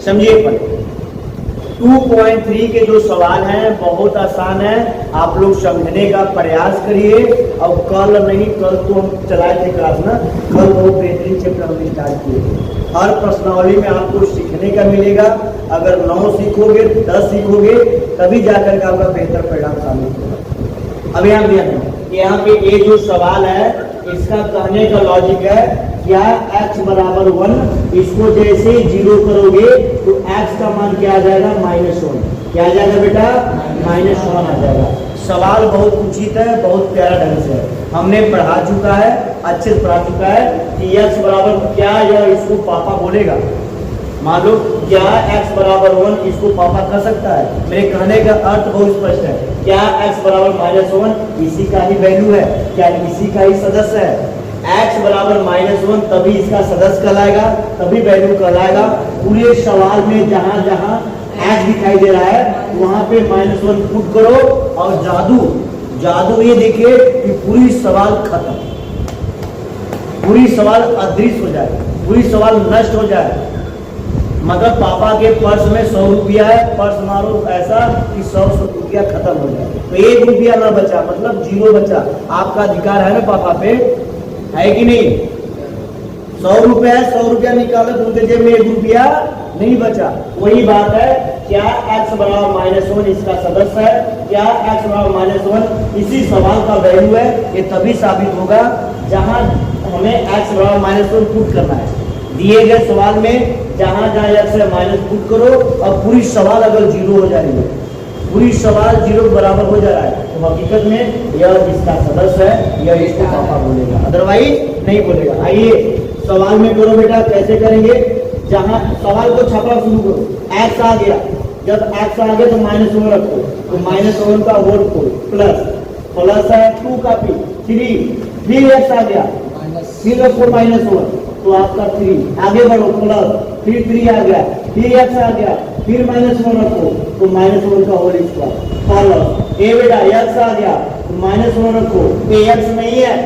समझिए पर 2.3 के जो सवाल हैं बहुत आसान है, आप लोग समझने का प्रयास करिए। और कल नहीं, कल तो हम चलाए थे क्लास ना, कल बहुत बेहतरीन चैप्टर हम स्टार्ट किए। हर प्रश्नावली में आपको सीखने का मिलेगा। अगर 9 सीखोगे, 10 सीखोगे, तभी जाकर के आपका बेहतर परिणाम साबित होगा। अब यहाँ दिया है, यहाँ पे ये जो सवाल है इसका कहने का लॉजिक है, क्या x बराबर 1, इसको जैसे 0 करोगे तो x का मान क्या आ जाएगा, -1। क्या आ जाएगा बेटा, -1 आ जाएगा। सवाल बहुत उचित है, बहुत प्यारा ढंग से है, हमने पढ़ा चुका है, अच्छे से पढ़ा चुका है कि x बराबर क्या, या इसको पापा बोलेगा। मान लो क्या x बराबर 1 इसको पापा कर सकता है। मेरे कहने का अर्थ बहुत स्पष्ट है, क्या x बराबर -1 इसी का ही वैल्यू है, क्या इसी का ही सदस्य है। x बराबर -1 तभी इसका सदस्य कहलाएगा, तभी वैल्यू कहलाएगा। पूरे सवाल में जहां जहां x दिखाई दे रहा है वहां पे -1 पुट करो, और जादू ये देखिए कि पूरी सवाल खत्म, पूरी सवाल अदृश्य हो जाए, पूरी सवाल नष्ट हो जाए। मतलब पापा के पर्स में 100 रुपया है, पर्स मारो ऐसा कि 100 रुपया खत्म हो जाए, तो 1 रुपया ना बचा, मतलब 0 बचा। आपका अधिकार है ना पापा पे, है कि नहीं। 100 रुपया है, 100 रुपया निकालो तो उनके जेब में 1 रुपया नहीं बचा। वही बात है, क्या x बराबर -1 इसका सदस्य है, क्या x बराबर -1 इसी सवाल का वैल्यू है। ये तभी साबित होगा जहां हमें x बराबर -1 पुट करना है। दिए गए सवाल में जहां जहां x से माइनस पुट करो, और पूरी सवाल अगर 0 हो जाएगी, पूरी सवाल 0 के बराबर हो जा रहा है, तो हकीकत में यह इसका सदस्य है, यह इसको पापा बोलेगा, अदरवाइज नहीं बोलेगा। आइए सवाल में करो बेटा, कैसे करेंगे। जहां सवाल को छापना शुरू करो, x आ गया, जब x आ गया तो -1 रखो, तो -1 का होल को प्लस है 2 का p 3, फिर x आ गया, फिर रखो -1 तो आपका 3, आगे बढ़ो प्लस, फिर 3 आ गया, फिर x आ गया, फिर -1 रखो तो -1 का होल स्क्वायर प्लस ए बेटा x आ गया तो -1 रखो, ये x नहीं है,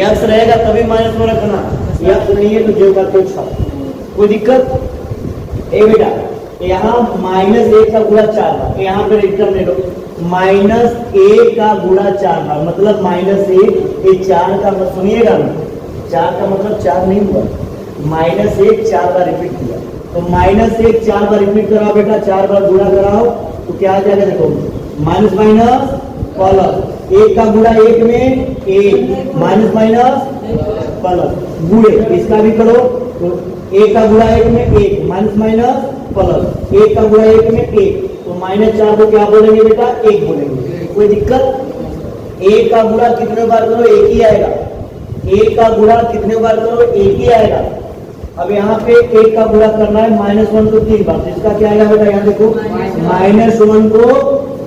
x रहेगा तभी -1 रखना, x नहीं है तो जो का तो छाप, कोई दिक्कत। ए बेटा यहाँ -1 का गुणा 4 बार, यहाँ पे रिटर्न ले लो, -1 का गुणा 4 बार, मतलब -1 ये 4 का मत सुनिएगा ना, 4 का मतलब 4 नहीं हुआ, -1 4 बार रिपीट किया, तो -1 4 बार रिपीट कराओ बेटा, 4 बार गुणा कराओ तो क्या आ जाएगा, देखो माइनस माइनस प्लस, 1 का गुणा 1 में 1, माइनस माइनस प्लस, गुणे इसका भी करो तो 1 का गुणा 1 में 1, माइनस माइनस प्लस, 1 का गुणा 1 में 1, तो -4 को क्या बोलेंगे बेटा, 1 बोलेंगे, कोई दिक्कत। 1 का गुणा कितने बार करो, 1 ही आएगा, 1 का गुणा कितने बार करो, 1 ही आएगा। अब यहाँ पे 1 का गुणा करना है -1 को 3 बार, जिसका क्या आएगा बेटा, यहाँ देखो -1 को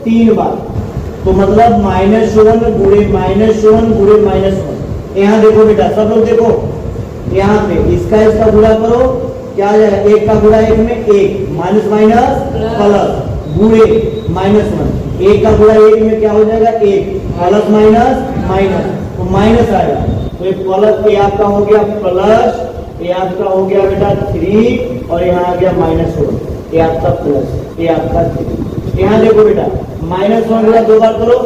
3 बार, तो मतलब -1 गुणे -1, यहाँ देखो बेटा सब लोग देखो, यहाँ पे इसका गुणा करो, क्या आ जाएगा, 1 का गुणा 1 में 1, माइनस माइनस प्लस, गुणे -1, 1 का गुणा 1 में क्या हो जाएगा, 1, प्लस माइनस, तो माइनस आएगा, तो ये प्लस, ये आपका हो गया प्लस, ये आपका हो गया बेटा 3, और यहाँ आ गया -1, ये आपका प्लस, ये आपका 3। यहाँ देखो बेटा -1 का 2 बार करो,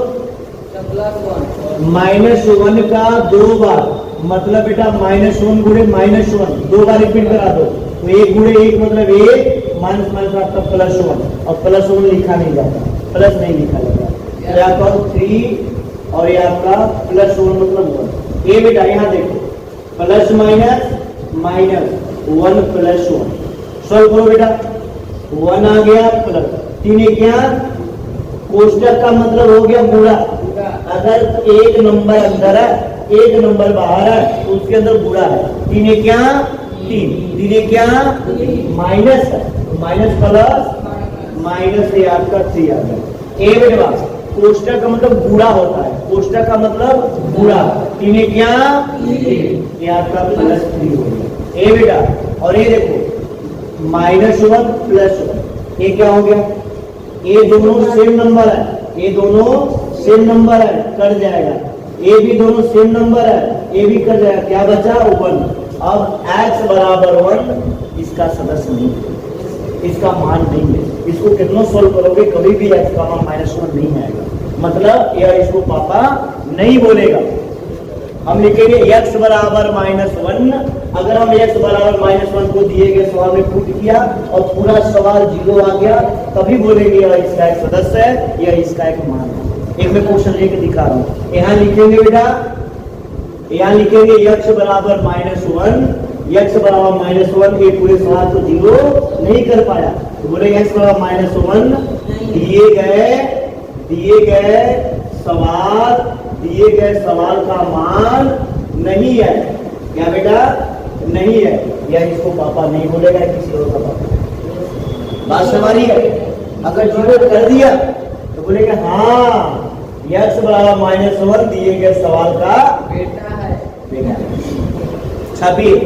-1 का 2 बार, मतलब बेटा -1 गुणे -1 2 बार रिपीट करा दो, तो 1 गुणे 1 मतलब 1, माइनस माइनस आपका +1, और +1 लिखा नहीं जाता, प्लस नहीं लिखा जाता, तो आपका 3 और ये आपका +1 मतलब 1। ये बेटा यहाँ देखो प्लस माइनस 1 + 1, सॉल्व करो बेटा, 1 आ गया प्लस 3, क्या कोष्टक का मतलब हो गया गुणा, अगर 1 नंबर अंदर है 1 नंबर बाहर है तो उसके अंदर गुणा है, 3 क्या 3 क्या माइनस है, माइनस प्लस माइनस से आपका 3 आ गया। ए बेटा कोष्टक का मतलब गुणा होता है, कोष्टक का मतलब गुणा, 3 क्या 3, ये आपका +3 हो गया। ए बेटा और ये देखो -1 + 1, ये क्या हो गया, ये दोनों सेम नंबर है, ये दोनों सेम नंबर है, कट जाएगा, ये भी दोनों सेम नंबर है, ये भी कट जाएगा, क्या बचा 1। अब x बराबर 1 इसका सदस्य नहीं, इसका मान नहीं है। इसको कितना सोल्व करोगे कभी भी x का मान -1 नहीं आएगा, मतलब यह इसको पापा नहीं बोलेगा। हम लिखेंगे x बराबर -1। अगर हम x बराबर -1 को दिए गए सवाल में पुट किया और पूरा सवाल 0 आ गया, तभी बोलेंगे यह इसका एक सदस्य है, यह इसका एक मान है। एक मैं क्वेश्चन लेके दिखा रहा हूँ। यहाँ लिखेंगे बेटा, यहाँ लिखेंगे x बराबर -1, x बराबर -1। ये पूरे सवाल को 0 नहीं कर पाया, तो बोलेंगे x बराबर -1 दिए गए सवाल का मान नहीं है। क्या बेटा? नहीं है। या इसको पापा नहीं बोलेगा, किसी और का पापा। बात हमारी है। अगर 0 कर दिया तो बोलेगा हाँ x बराबर -1 दिए गए सवाल का बेटा है। 26